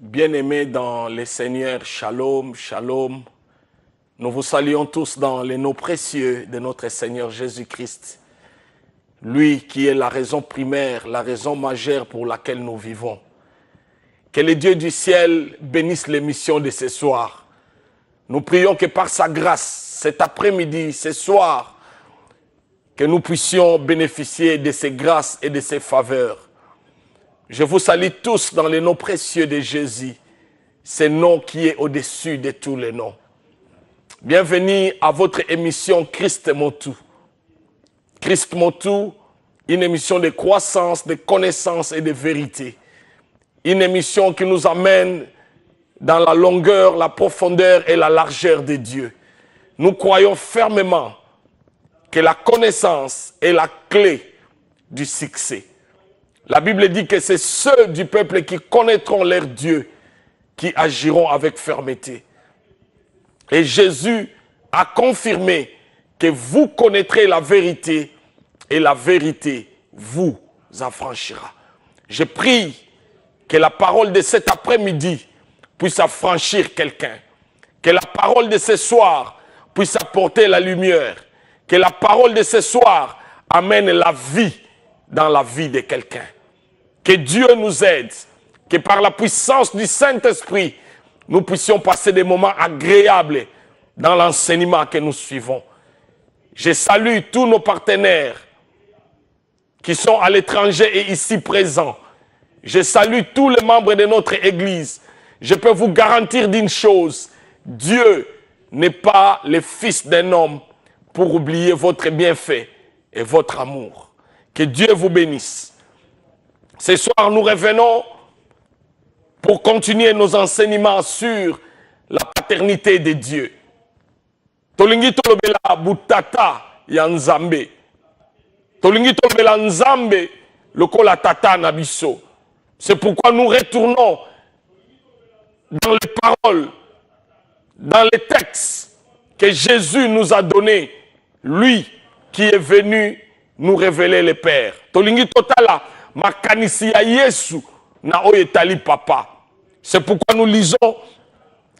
Bien-aimés dans les Seigneurs, shalom, shalom. Nous vous saluons tous dans les noms précieux de notre Seigneur Jésus-Christ. Lui qui est la raison primaire, la raison majeure pour laquelle nous vivons. Que le Dieu du ciel bénisse l'émission de ce soir. Nous prions que par sa grâce, cet après-midi, ce soir, que nous puissions bénéficier de ses grâces et de ses faveurs. Je vous salue tous dans le nom précieux de Jésus, ce nom qui est au-dessus de tous les noms. Bienvenue à votre émission Christ mon tout. Christ mon tout, une émission de croissance, de connaissance et de vérité. Une émission qui nous amène dans la longueur, la profondeur et la largeur de Dieu. Nous croyons fermement que la connaissance est la clé du succès. La Bible dit que c'est ceux du peuple qui connaîtront leur Dieu qui agiront avec fermeté. Et Jésus a confirmé que vous connaîtrez la vérité et la vérité vous affranchira. Je prie que la parole de cet après-midi puisse affranchir quelqu'un. Que la parole de ce soir puisse apporter la lumière. Que la parole de ce soir amène la vie dans la vie de quelqu'un. Que Dieu nous aide, que par la puissance du Saint-Esprit, nous puissions passer des moments agréables dans l'enseignement que nous suivons. Je salue tous nos partenaires qui sont à l'étranger et ici présents. Je salue tous les membres de notre Église. Je peux vous garantir d'une chose, Dieu n'est pas le fils d'un homme pour oublier votre bienfait et votre amour. Que Dieu vous bénisse. Ce soir, nous revenons pour continuer nos enseignements sur la paternité de Dieu. Tolingi tolobela butata ya Nzambe. Tolingi tolobela Nzambe lokola tata na biso. C'est pourquoi nous retournons dans les paroles, dans les textes que Jésus nous a donnés, lui qui est venu nous révéler le Père. Tolingi totala makanisi ya Yesu na oyetali papa. C'est pourquoi nous lisons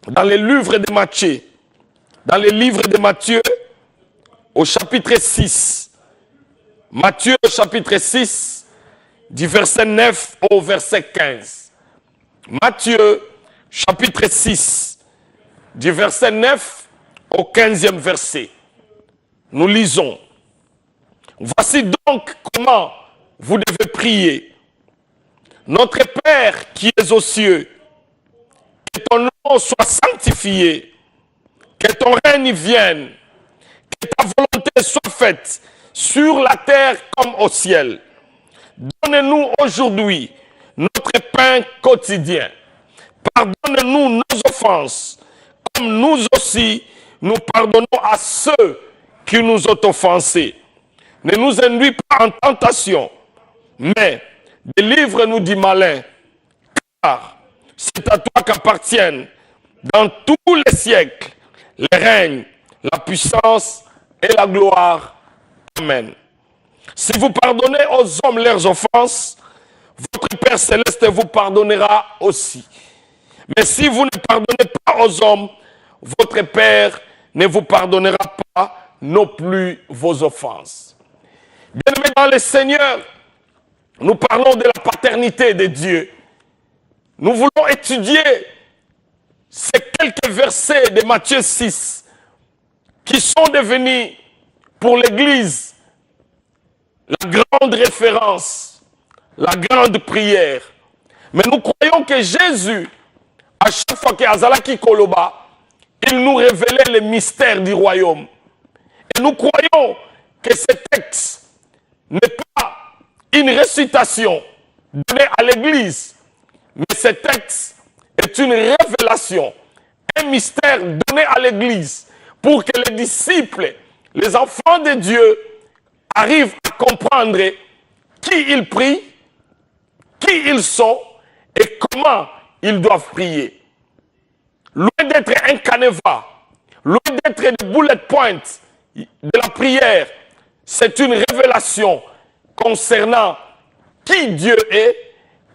dans les livres de Matthieu, dans les livres de Matthieu au chapitre 6. Matthieu au chapitre 6, du verset 9 au verset 15. Matthieu chapitre 6, du verset 9 au 15e verset. Nous lisons. Voici donc comment vous devez prier. Notre Père qui es aux cieux, que ton nom soit sanctifié, que ton règne vienne, que ta volonté soit faite sur la terre comme au ciel. Donne-nous aujourd'hui notre pain quotidien. Pardonne-nous nos offenses, comme nous aussi nous pardonnons à ceux qui nous ont offensés. Ne nous induis pas en tentation, mais délivre-nous du malin, car c'est à toi qu'appartiennent dans tous les siècles le règne, la puissance et la gloire. Amen. Si vous pardonnez aux hommes leurs offenses, votre Père Céleste vous pardonnera aussi. Mais si vous ne pardonnez pas aux hommes, votre Père ne vous pardonnera pas non plus vos offenses. Bien-aimés dans le Seigneur, nous parlons de la paternité de Dieu. Nous voulons étudier ces quelques versets de Matthieu 6 qui sont devenus pour l'Église la grande référence, la grande prière. Mais nous croyons que Jésus, à chaque fois qu'Azalaki Koloba, il nous révélait les mystères du royaume. Et nous croyons que ce texte n'est pas une récitation donnée à l'Église, mais ce texte est une révélation, un mystère donné à l'Église pour que les disciples, les enfants de Dieu, arrivent à comprendre qui ils prient, qui ils sont et comment ils doivent prier. Loin d'être un canevas, loin d'être des bullet points de la prière, c'est une révélation concernant qui Dieu est,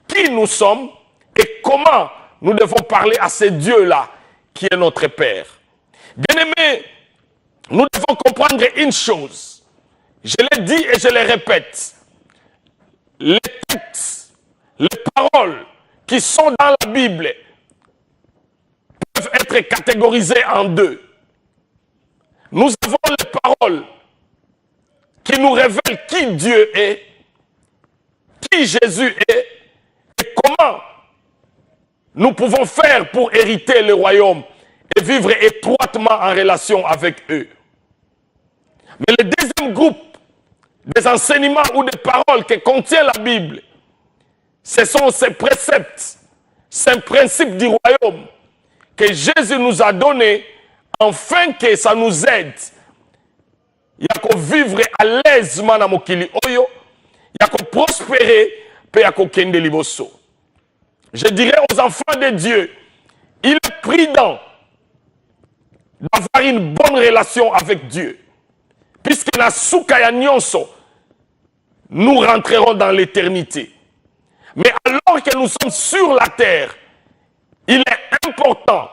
qui nous sommes et comment nous devons parler à ce Dieu-là qui est notre Père. Bien-aimés, nous devons comprendre une chose. Je l'ai dit et je le répète. Les textes, les paroles qui sont dans la Bible peuvent être catégorisées en deux. Nous avons les paroles qui nous révèlent qui Dieu est, qui Jésus est et comment nous pouvons faire pour hériter le royaume et vivre étroitement en relation avec eux. Mais le deuxième groupe des enseignements ou des paroles que contient la Bible, ce sont ces préceptes, ces principes du royaume que Jésus nous a donnés afin que ça nous aide. Il y a qu'à vivre à l'aise dans mokili oyo, il y a qu'à prospérer, puis il y a qu'à kende liboso. Je dirais aux enfants de Dieu, il est prudent d'avoir une bonne relation avec Dieu. Puisque na soukaya nyonso, nous rentrerons dans l'éternité. Mais alors que nous sommes sur la terre, il est important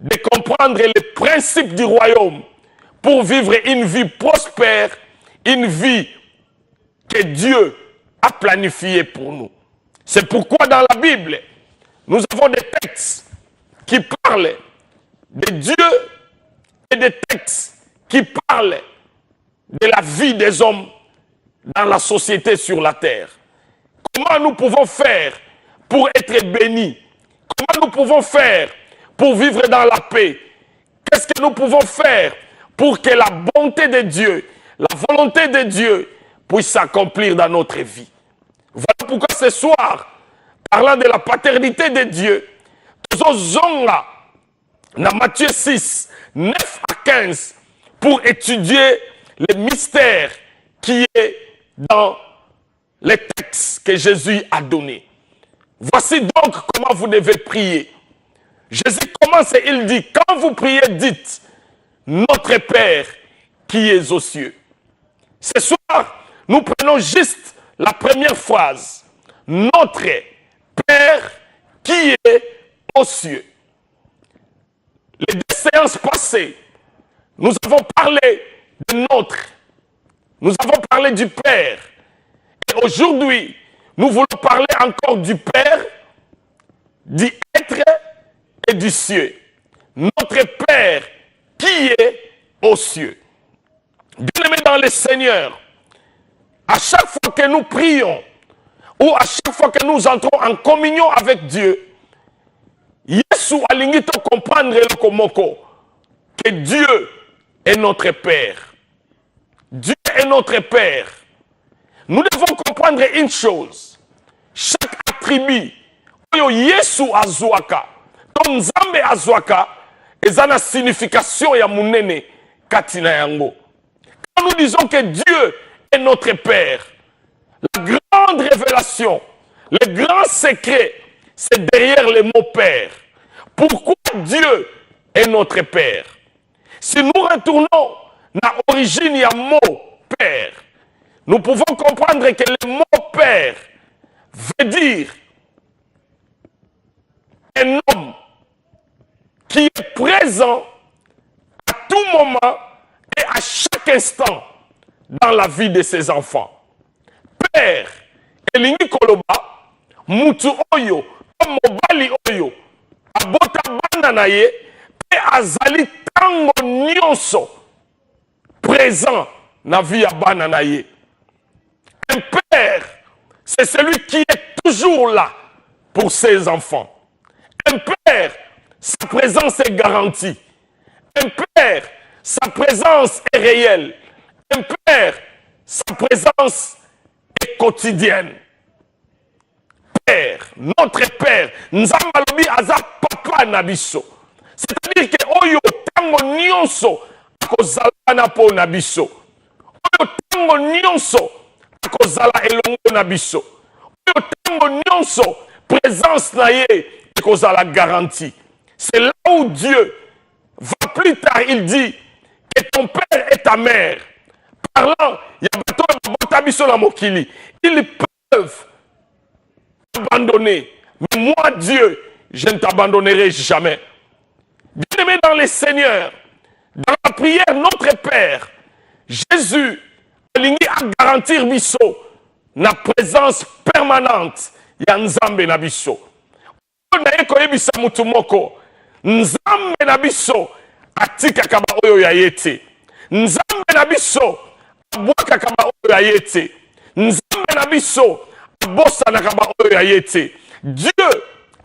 de comprendre les principes du royaume pour vivre une vie prospère, une vie que Dieu a planifiée pour nous. C'est pourquoi dans la Bible, nous avons des textes qui parlent de Dieu et des textes qui parlent de la vie des hommes dans la société sur la terre. Comment nous pouvons faire pour être bénis? Comment nous pouvons faire pour vivre dans la paix? Qu'est-ce que nous pouvons faire pour que la bonté de Dieu, la volonté de Dieu puisse s'accomplir dans notre vie? Voilà pourquoi ce soir, parlant de la paternité de Dieu, nous sommes là, dans Matthieu 6, 9 à 15, pour étudier le mystère qui est dans les textes que Jésus a donnés. Voici donc comment vous devez prier. Jésus commence et il dit, quand vous priez, dites, notre Père qui est aux cieux. Ce soir, nous prenons juste la première phrase. Notre Père qui est aux cieux. Les deux séances passées, nous avons parlé de notre. Nous avons parlé du Père. Et aujourd'hui, nous voulons parler encore du Père, du être et du ciel. Notre Père qui est aux cieux. Bien-aimés dans le Seigneur, à chaque fois que nous prions, ou à chaque fois que nous entrons en communion avec Dieu, Yesu alingi to comprendre le komoko que Dieu est notre Père. Dieu est notre Père. Nous devons comprendre une chose. Chaque attribut, oyo Yesu azwaka, comme Nzambe azwaka, ezana signification ya munene katina yango. Quand nous disons que Dieu est notre Père, la grande révélation, le grand secret, c'est derrière le mot Père. Pourquoi Dieu est notre Père? Si nous retournons à l'origine du mot Père, nous pouvons comprendre que le mot Père veut dire un homme qui est présent à tout moment et à chaque instant dans la vie de ses enfants. Père, elingi koloba, mutu oyo, mobali oyo, abota bana na ye, pe azali tango nyonso, présent na vie ya bana na ye. Un père, c'est celui qui est toujours là pour ses enfants. Un père, sa présence est garantie. Un père, sa présence est réelle. Un père, sa présence est quotidienne. Père, notre Père, Nzambalobi aza papa nabiso. C'est-à-dire que oyo tango nyonso akozala na po nabiso. Oyo tango nyonso akozala elongo nabiso. Oyo tango nyonso présence na ye akozala garantie. C'est là où Dieu va plus tard, il dit que ton père et ta mère, parlant, il y a bateau botabiso na mokili, ils peuvent abandonner. Mais moi, Dieu, je ne t'abandonnerai jamais. Bien-aimé dans les seigneurs, dans la prière Notre Père, Jésus a garantir biso na présence permanente ya Nzambe na biso. Na yeko yebisa mutu moko, Nzambe na biso atika kaba oyo ya yete. Nzambe na biso abwaka kaba oyo ya yete. Nzambe na biso abosa na kaba oyo ya yete. Dieu,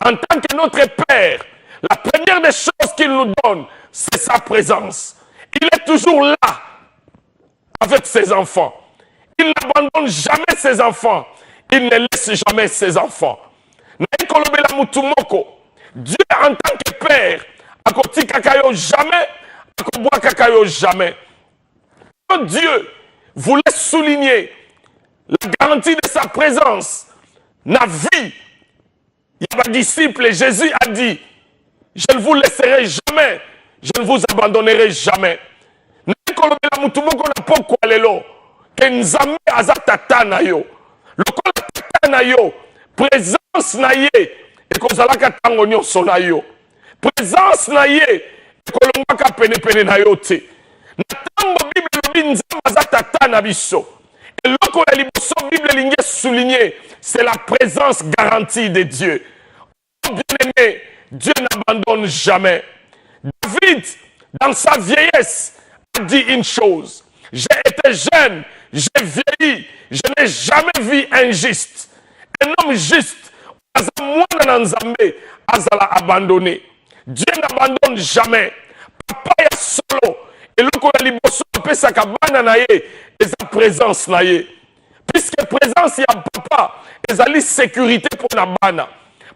en tant que notre Père, la première des choses qu'il nous donne, c'est sa présence. Il est toujours là avec ses enfants. Il n'abandonne jamais ses enfants. Il ne laisse jamais ses enfants. Dieu en tant que Père, akoti kakayo jamais, akobwa kakayo jamais. Quand Dieu voulait souligner la garantie de sa présence, na vie, il y a des disciples et Jésus a dit, je ne vous laisserai jamais, je ne vous abandonnerai jamais. Nakolobela mutu moko na poko lelo ke Nzambe aza tata na yo. Lokola tata na yo, présence na ye ekozalaka tango nyonso na yo. Présence na ye ekolongwaka pene na yo te. Na tango Bible lobi Nzambe aza tata na biso. Eloko ya liboso Bible lingi souligner, c'est la présence garantie de Dieu. Oh bien-aimé, Dieu n'abandonne jamais. David, dans sa vieillesse, a dit une chose. J'ai été jeune, j'ai vieilli, je n'ai jamais vu injuste. Un homme juste, azala abandonné. Dieu n'abandonne jamais. Papa est solo. Et le kola liboso pesa kabana na ye, et sa présence na ye. Puisque présence y a papa, ezali sécurité pour na bana.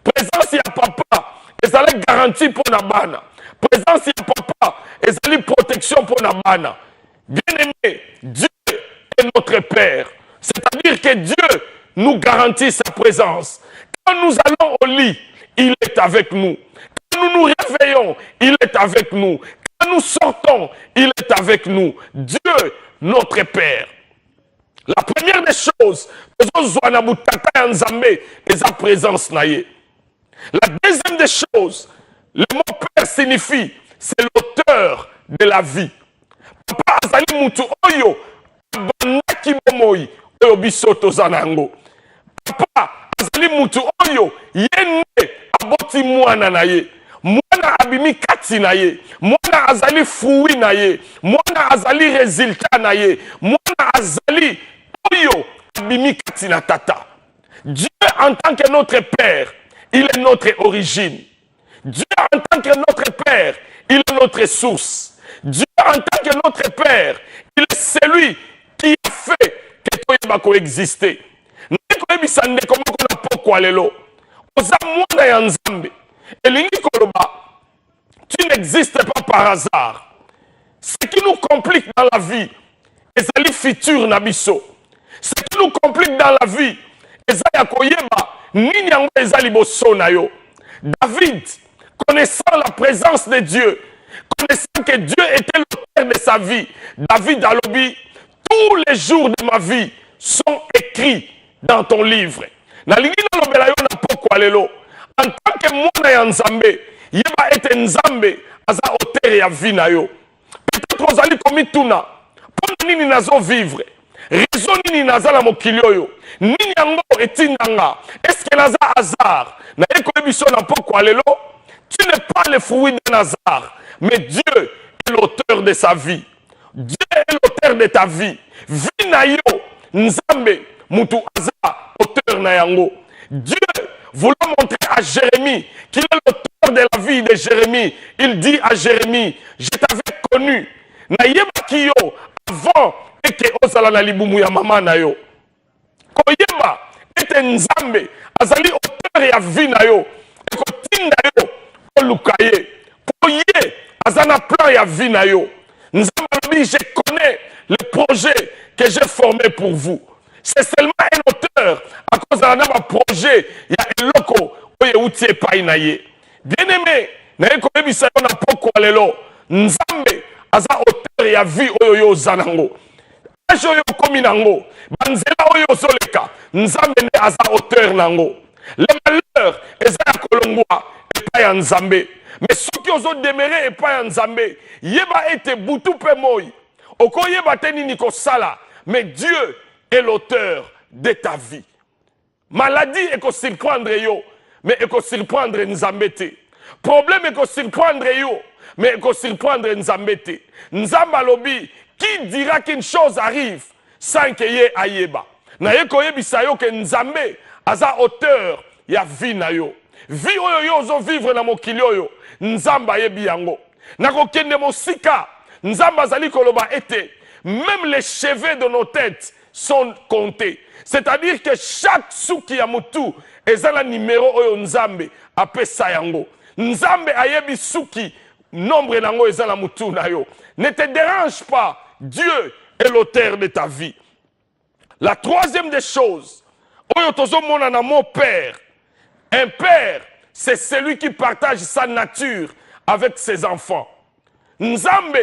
Présence y a papa, ezali garantie pour na bana. Présence y a papa, ezali protection pour na bana. Bien-aimé, Dieu est notre Père. C'est-à-dire que Dieu nous garantit sa présence. Quand nous allons au lit, il est avec nous. Quand nous nous réveillons, il est avec nous. Quand nous sortons, il est avec nous. Dieu, notre Père. La première des choses, c'est sa présence. La deuxième des choses, le mot Père signifie, c'est l'auteur de la vie. Papa azali mutu oyo abandaki bomoi oyo biso tozana yango. Papa azali mutu oyo yene aboti mwana na ye. Mwana abimi kati na ye. Mwana azali fruit na ye. Mwana azali résultat na ye. Mwana azali oyo abimi kati na tata. Dieu en tant que notre Père, il est notre origine. Dieu en tant que notre Père, il est notre source. Dieu en tant que notre Père, il est celui qui a fait que toi va coexister. Tu n'existes pas par hasard. Ce qui nous complique dans la vie, c'est le futur nabiso. Ce qui nous complique dans la vie, c'est David, connaissant la présence de Dieu, connaissant que Dieu était l'auteur de sa vie, David a lobby, tous les jours de ma vie sont écrits dans ton livre. En tant que mwana ya Nzambe, yeba ete Nzambe aza auteur ya vie na yo. Peut-être ozali komituna, pona nini nazo vivre, raison nini naza na mokili oyo, nini yango etindanga, est-ce que naza hasard? Na yeko ebiso na poko alelo, tu n'es pas le fruit d'un hasard, mais Dieu est l'auteur de sa vie. Dieu est l'auteur de ta vie. Vie na yo, Nzambe, mutu aza auteur na yango. Dieu voulant montrer à Jérémie qu'il est l'auteur de la vie de Jérémie, il dit à Jérémie, je t'avais connu. Na yebaki yo avant eke ozala na libumu ya mama na yo. Koyeba ete Nzambe azali auteur ya vie na yo. Ekotinda yo oluka ye. Poye azana plan ya vie na yo. Nzambe dit, je connais le projet que j'ai formé pour vous. C'est seulement un auteur à cause d'un projet. Il y a un loco où il y a outil pas inaye. Bien aimé, na yeko ebisa yo na poko alelo. Nzambe aza auteur ya vie oyo zanango. Ajo yo komi nango. Banzela oyo zoleka. Nzambe ne aza auteur nango. Le malheur eza ya kolongwa epai ya Nzambe. Mais soki ozo demeurer epai ya Nzambe, yeba ete butu pe moi. Oko yeba te nini kosala, mais Dieu est l'auteur de ta vie. Maladie eko surprendre yo, mais eko surprendre Nzambe te. Problème eko surprendre yo, mais eko surprendre Nzambe te. Nzamba lobi, qui dira qu'une chose arrive sans que ye ayeba? Na ye koyebisa yo que Nzambe aza auteur ya vie na yo. Vie oyo yo ozo vivre na mokili oyo, Nzamba yebi yango. Na kokende mosika, Nzamba azali koloba ete, même les cheveux de nos têtes sont comptés. C'est-à-dire que chaque souki ya mutu ezala numéro oyo Nzambe apesa yango. Nzambe ayebi souki nombre nango ezala mutu na yo. Ne te dérange pas, Dieu est l'auteur de ta vie. La troisième des choses, oyo tozo mona na mon père. Un père, c'est celui qui partage sa nature avec ses enfants. Nzambe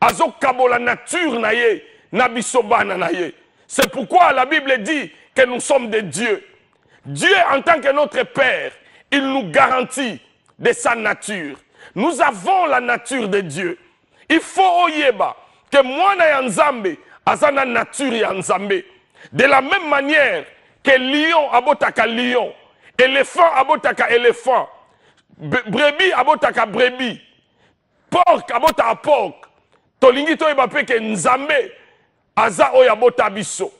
azo kabola nature na ye, na biso bana na ye. C'est pourquoi la Bible dit que nous sommes des dieux. Dieu, en tant que notre Père, il nous garantit de sa nature. Nous avons la nature de Dieu. Il faut oyeba que moi na Nzambe azana nature ya Nzambe. De la même manière que lion abotaka lion, éléphant abotaka éléphant, brebis abotaka brebis, porc abotaka porc. Tolingi toyeba pe ke Nzambe aza oya bota biso.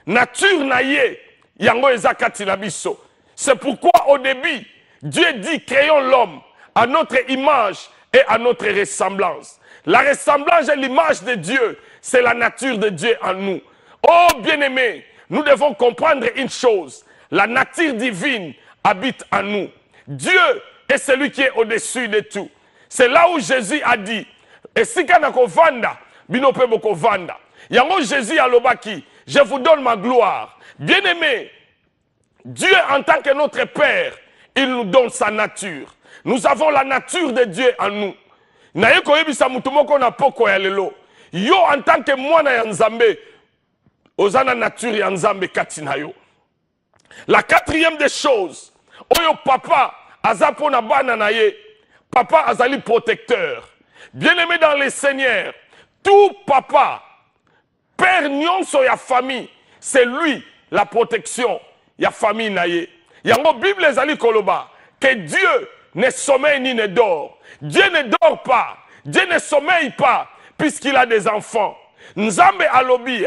Nature na ye, yango eza kati na biso. C'est pourquoi au début, Dieu dit créons l'homme à notre image et à notre ressemblance. La ressemblance et l'image de Dieu, c'est la nature de Dieu en nous. Oh bien-aimés, nous devons comprendre une chose. La nature divine habite en nous. Dieu est celui qui est au-dessus de tout. C'est là où Jésus a dit, et si kana kovanda, binope boko vanda. Yango Jésus a lobaki, je vous donne ma gloire. Bien-aimé, Dieu en tant que notre Père, il nous donne sa nature. Nous avons la nature de Dieu en nous. Naye koyebisa mutu moko na poko ya lelo. Yo en tant que mwana ya Nzambe, ozana nature ya Nzambe kati na yo. La quatrième des choses, oyo papa azapo na bana na ye, papa azali protecteur. Bien-aimé dans les Seigneurs, tout papa, père nyonso ya famille, c'est lui la protection ya famille na ye. Yango Bible ezali koloba que Dieu ne sommeille ni ne dort. Dieu ne dort pas, Dieu ne sommeille pas puisqu'il a des enfants. Nzambe alobi,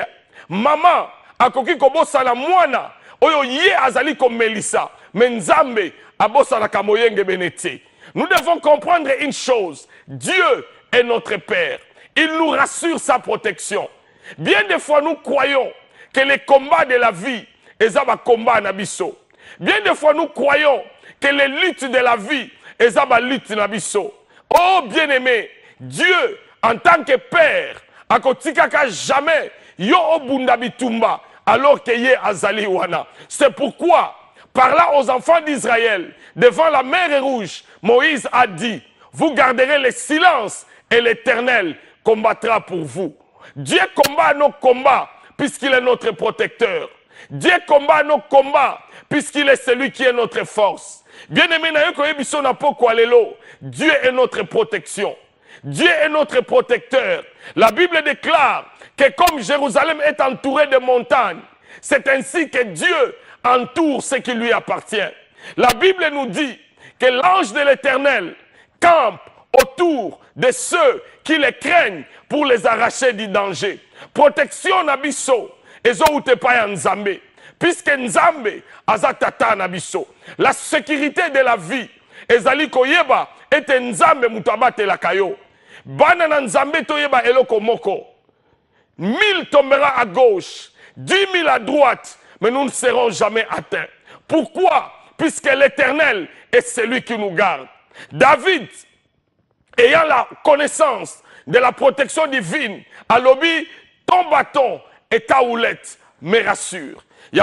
maman akoki kobosala mwana oyo ye azali komelisa, mais Nzambe abosala kamoyenge benete. Nous devons comprendre une chose, Dieu est notre Père. Il nous rassure sa protection. Bien des fois nous croyons que les combats de la vie ezaba combat nabiso. Bien des fois nous croyons que les luttes de la vie ezaba lutte nabiso. Oh bien-aimé, Dieu en tant que Père akotikaka jamais yo obunda bitumba alors que ye azali wana. C'est pourquoi parlant aux enfants d'Israël devant la mer Rouge, Moïse a dit, vous garderez le silence et l'Éternel combattra pour vous. Dieu combat nos combats puisqu'il est notre protecteur. Dieu combat nos combats puisqu'il est celui qui est notre force. Bien-aimé, Dieu est notre protection. Dieu est notre protecteur. La Bible déclare que comme Jérusalem est entourée de montagnes, c'est ainsi que Dieu entoure ce qui lui appartient. La Bible nous dit que l'ange de l'Éternel campe autour de ceux qui les craignent pour les arracher du danger. Protection nabiso, ezo utepa ya Nzambe, puisque Nzambe azatata nabiso. La sécurité de la vie, ezali koyeba ete Nzambe mutabate la kayo. Bana na Nzambe toyeba eloko moko. 1000 tombera à gauche, 10 000 à droite, mais nous ne serons jamais atteints. Pourquoi? Puisque l'Éternel est celui qui nous garde. David, ayant la connaissance de la protection divine, a lobby, ton bâton et ta houlette me rassure. Que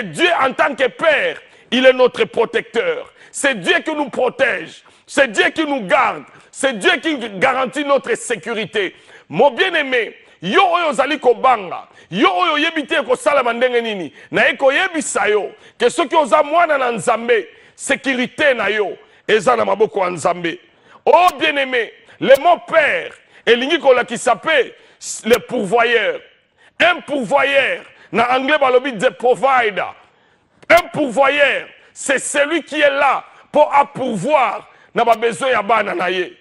Dieu en tant que Père, il est notre protecteur. C'est Dieu qui nous protège. C'est Dieu qui nous garde. C'est Dieu qui garantit notre sécurité. Mon bien-aimé, yo oyo zali kobanga, yo oyo yebite ko sala mandenge nini, na eko yebisa yo, que ceux qui osa mwana na Nzambe, sécurité na yo eza na maboko ya Nzambe. Oh bien-aimé, le mot père elingi kolakisa pe le pourvoyeur. Un pourvoyeur, na anglais balobi the provider. Un pourvoyeur, c'est celui qui est là pour pourvoir na ba besoin ya bana na ye.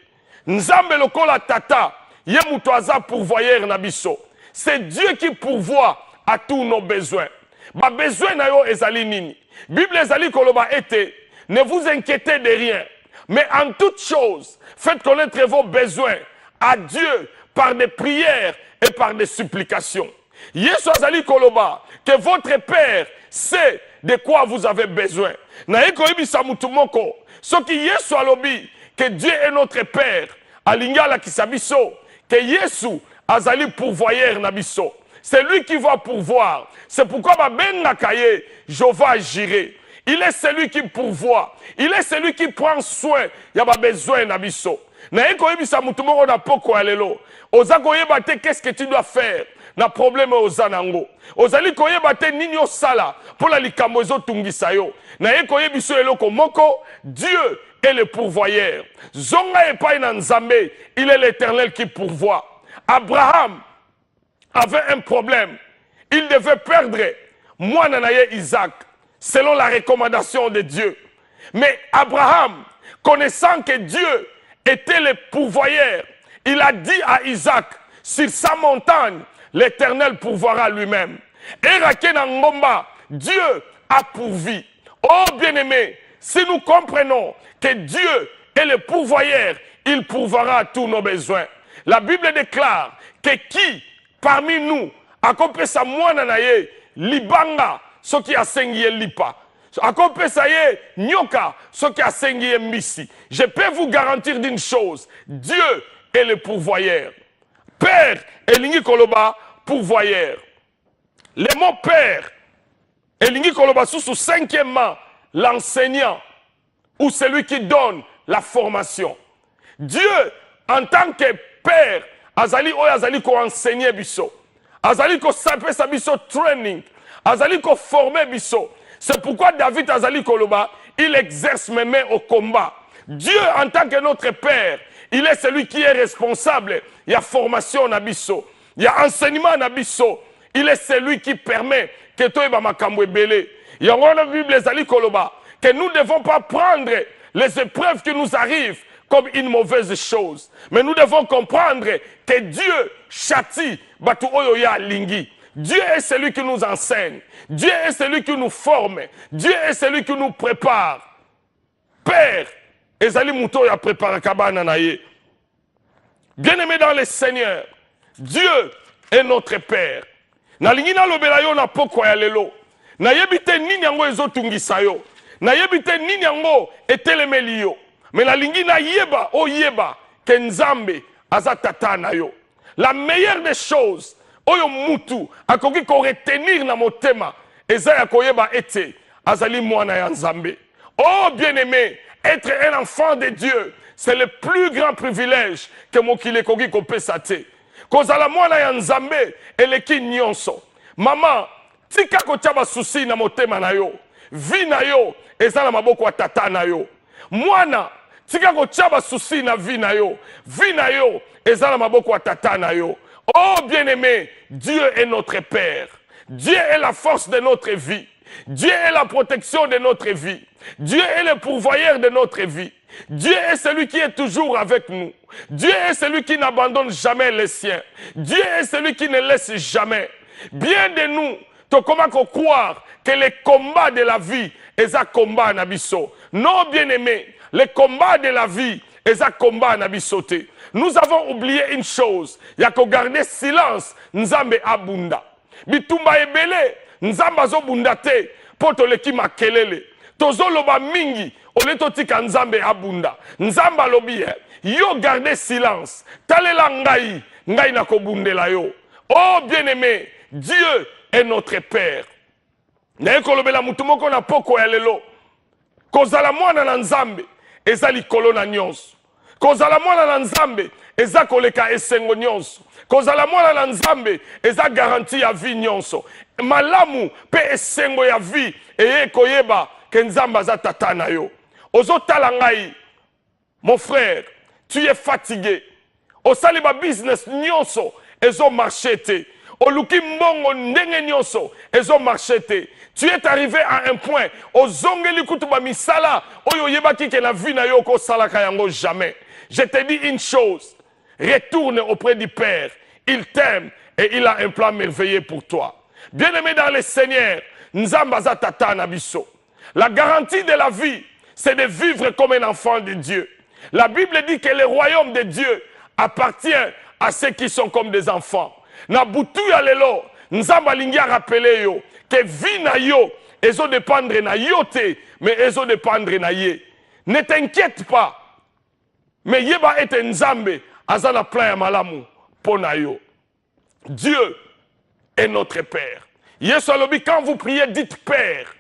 Nzambe lokola tata, ye muto aza pourvoyeur na biso. C'est Dieu qui pourvoit à tous nos besoins. Ba besoin na yo ezali nini? Bible ezali koloba ete, ne vous inquiétez de rien, mais en toute chose, faites connaître vos besoins à Dieu par des prières et par des supplications. Yesu azali koloba que votre Père sait de quoi vous avez besoin. Na ekoyebisa mutu moko soki Yesu alobi que Dieu est notre Père, alinga la kisabiso que Yesu azali pourvoyeur na biso. C'est lui qui va pourvoir. C'est pourquoi Babenga Kaye, Jéhovah Jireh. Il est celui qui pourvoit. Il est celui qui prend soin. Il y a besoin d'abisso. Na ekoyebisa mutu moko na poko alelo. Oza koyeba te qu'est-ce que tu dois faire? Na problème ozanango. Ozali koyeba te nini osala pour la likambo ezotungisa yo. Na ekoyebiso eloko moko, Dieu est le pourvoyeur. Zonga epai na Nzambe, il est l'Éternel qui pourvoit. Abraham avait un problème. Il devait perdre mwana na ye Isaac selon la recommandation de Dieu. Mais Abraham, connaissant que Dieu était le pourvoyeur, il a dit à Isaac, sur sa montagne, l'Éternel pourvoira lui-même. Et Rakena Ngomba, Dieu a pourvu. Oh bien-aimé, si nous comprenons que Dieu est le pourvoyeur, il pourvoira tous nos besoins. La Bible déclare que qui parmi nous a compris sa mwana na ye libanga ce qui a sengi lipa a compris ça ye nyoka ce qui a sengi mbisi. Je peux vous garantir d'une chose, Dieu est le pourvoyeur. Père elingi koloba pourvoyeur. Le mot père elingi koloba sous cinquièmement l'enseignant ou celui qui donne la formation. Dieu en tant que père azali oyo azali ko enseigner biso, azali ko sapesa biso training, azali ko former biso. C'est pourquoi David azali koloba, il exerce mes mains au combat. Dieu en tant que notre père, il est celui qui est responsable. Il y a formation na biso, il y a enseignement na biso. Il est celui qui permet que toyeba makambo ebele. Il y a dans la Bible azali koloba que nous ne devons pas prendre les épreuves qui nous arrivent comme une mauvaise chose. Mais nous devons comprendre que Dieu châtie batu oyo ya lingi. Dieu est celui qui nous enseigne. Dieu est celui qui nous forme. Dieu est celui qui nous prépare. Père, ezali muto ya prépare kabana na ye. Bien-aimé dans le Seigneur, Dieu est notre Père. Na lingi na lobela yo na poko ya lelo. Na yebite nini yango ezotungisa yo. Na yebite nini yango etelemeli yo. Mais la lingi na yeba, o yeba, que Nzambe aza tata na yo. La meilleure des choses, oyo mutu, akoki ko retenir na motema, eza ya koyeba ete, azali mwana ya Nzambe. Oh bien-aimé, être un enfant de Dieu, c'est le plus grand privilège que mokile koki ko pesa te. Kozala mwana ya Nzambe, eleki nyonso. Maman, tika ko taba susi na motema na yo. Vi na yo, eza na maboko wa tata na yo. Mwana, tika ko taba susi na vi na yo. Vi na yo, eza na maboko wa tata na yo. Oh bien-aimé, Dieu est notre Père. Dieu est la force de notre vie. Dieu est la protection de notre vie. Dieu est le pourvoyeur de notre vie. Dieu est celui qui est toujours avec nous. Dieu est celui qui n'abandonne jamais les siens. Dieu est celui qui ne laisse jamais. Bien de nous, tu commences à croire que les combats de la vie est un combat nabiso. Non, bien-aimé, les combats de la vie est un combat nabisoté. Nous avons oublié une chose. Il y a qu'à garder silence. Nzambe abunda. Bitumba ebele. Nzamba zo bundate. Poto leki makelele. Tozo loba mingi. Oleto tika nzambe abunda. Nzamba lobi. Yo garder silence. Talela ngai. Ngai na kobundela yo. Oh bien-aimé. Dieu est notre Père. Na ekolobela mutumoko na poko ya lelo. Kozala mwana na nzambe. Ezali kolona nyonso. Kozala mwana na nzambe eza koleka esengo nyonso. Kozala mwana na nzambe eza garanti ya vie nyonso. Malamu pe esengo ya vie eye koyeba que Nzamba za tata na yo. Ozo talangai, mon frère, tu es fatigué. Osali ba business nyonso, ezo marché te. Oluki mbongo ndenge nyonso, ezo marché te. Tu es arrivé à un point, ozongeli kutuba misala, oyo yebaki ke la vie na yo ko salaka yango jamais. Je te dis une chose, retourne auprès du Père. Il t'aime et il a un plan merveilleux pour toi. Bien-aimé dans le Seigneur, Nzamba za tata na biso. La garantie de la vie, c'est de vivre comme un enfant de Dieu. La Bible dit que le royaume de Dieu appartient à ceux qui sont comme des enfants. Na butu ya lelo, Nzamba lingi a rappelé yo, que vie na yo, ezo dépendre na yo te, mais ezo dépendre na ye. Ne t'inquiète pas, mais yeba ete Nzambe, azana plan ya malamu, pona yo. Dieu est notre Père. Yesu alobi, quand vous priez, dites Père.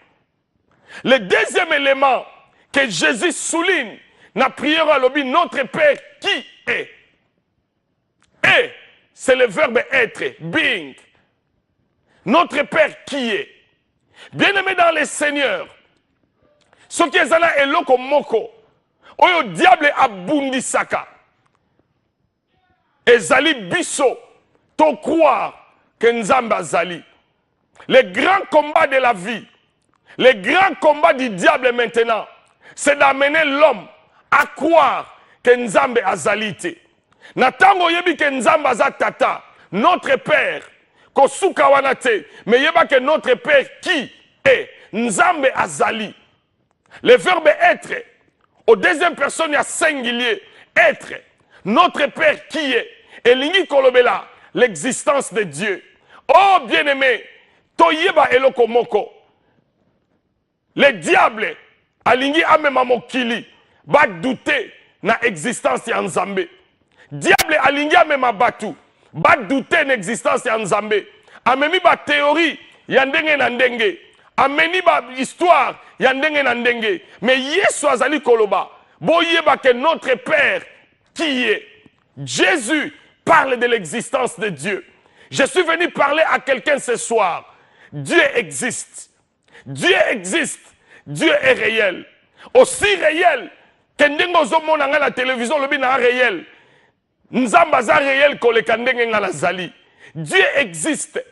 Le deuxième élément que Jésus souligne, na prière alobi, notre Père qui est. Et, c'est le verbe être, being. Notre Père qui est. Bien-aimé dans le Seigneur, ce qui est là eloko moko, oyo diable abundisaka, ezali biso, to croire que Nzamba azali. Le grand combat de la vie, le grand combat du diable maintenant, c'est d'amener l'homme à croire que Nzambe azali te. Natango yebi que Nzamba za tata, notre Père, kosuka wana te, mais yeba que notre Père qui est, Nzambe azali. Le verbe être, au deuxième personne, il y a singulier, être, notre Père qui est, et lingi kolobela, l'existence de Dieu. Oh bien-aimé, toyeba eloko moko. Le diable, alingi amema mokili, ba douter na existence ya Nzambe. Diable alingi amema batu, ba douter na existence ya Nzambe. Amemi ba théorie, ya ndenge na ndenge. Ameni ba histoire, ya ndenge na ndenge. Mais Yesu azali koloba, boyeba que notre Père qui est. Jésus parle de l'existence de Dieu. Je suis venu parler à quelqu'un ce soir. Dieu existe. Dieu existe. Dieu est réel. Aussi réel que ndengo zomona nga la télévision lobi na réel. Nzamba za réel koleka ndenge nga la zali. Dieu existe.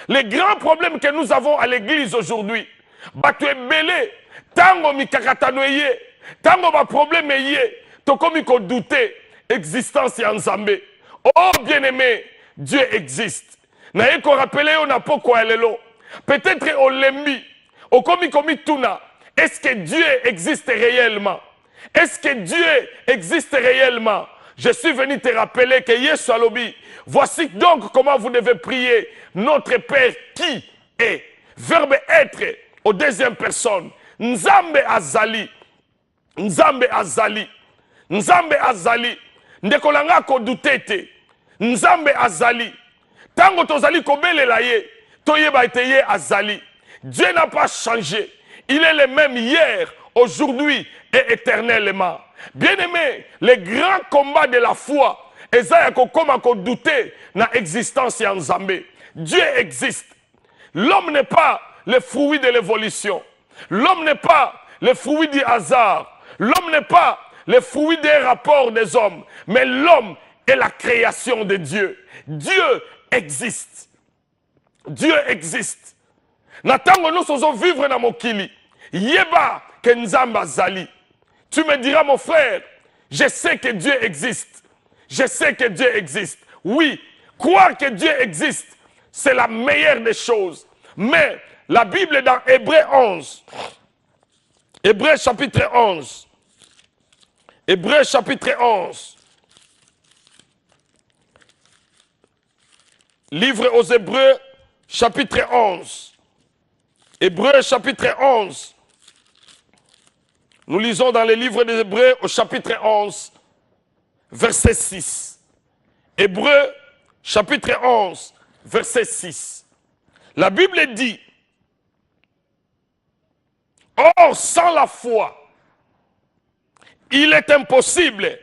Les grands problèmes que nous avons à l'église aujourd'hui, batu ebele, tango mikakatano ye, tango ba problème ye, tokomi ko douter existence ya Nzambe. Oh bien-aimé, Dieu existe. Na yeko rappelé on a pourquoi lelo. Peut-être au lembi, au komi tuna. Est-ce que Dieu existe réellement? Est-ce que Dieu existe réellement? Je suis venu te rappeler que Yesu alobi, voici donc comment vous devez prier notre Père qui est. Verbe être au deuxième personne. Nzambe azali. Nzambe azali. Nzambe azali. Ndekolanga ko dutete. Nzambe azali. Tango tozali kobelela ye, toyeba ete ye azali. Dieu n'a pas changé. Il est le même hier, aujourd'hui et éternellement. Bien-aimé, le grand combat de la foi, ezaya kokoma ko douter na existence ya Nzambe. Dieu existe. L'homme n'est pas le fruit de l'évolution. L'homme n'est pas le fruit du hasard. L'homme n'est pas le fruit des rapports des hommes. Mais l'homme est la création de Dieu. Dieu existe. Dieu existe. Natango nous sommes vivre na mokili. Yeba que Nzamba zali. Tu me diras, mon frère, je sais que Dieu existe. Je sais que Dieu existe. Oui, croire que Dieu existe, c'est la meilleure des choses. Mais la Bible dans Hébreux 11, Hébreux chapitre 11, Hébreux chapitre 11, livre aux Hébreux chapitre 11, Hébreux chapitre 11, nous lisons dans le livre des Hébreux au chapitre 11, verset 6. Hébreux chapitre 11, verset 6. La Bible dit, or sans la foi, il est impossible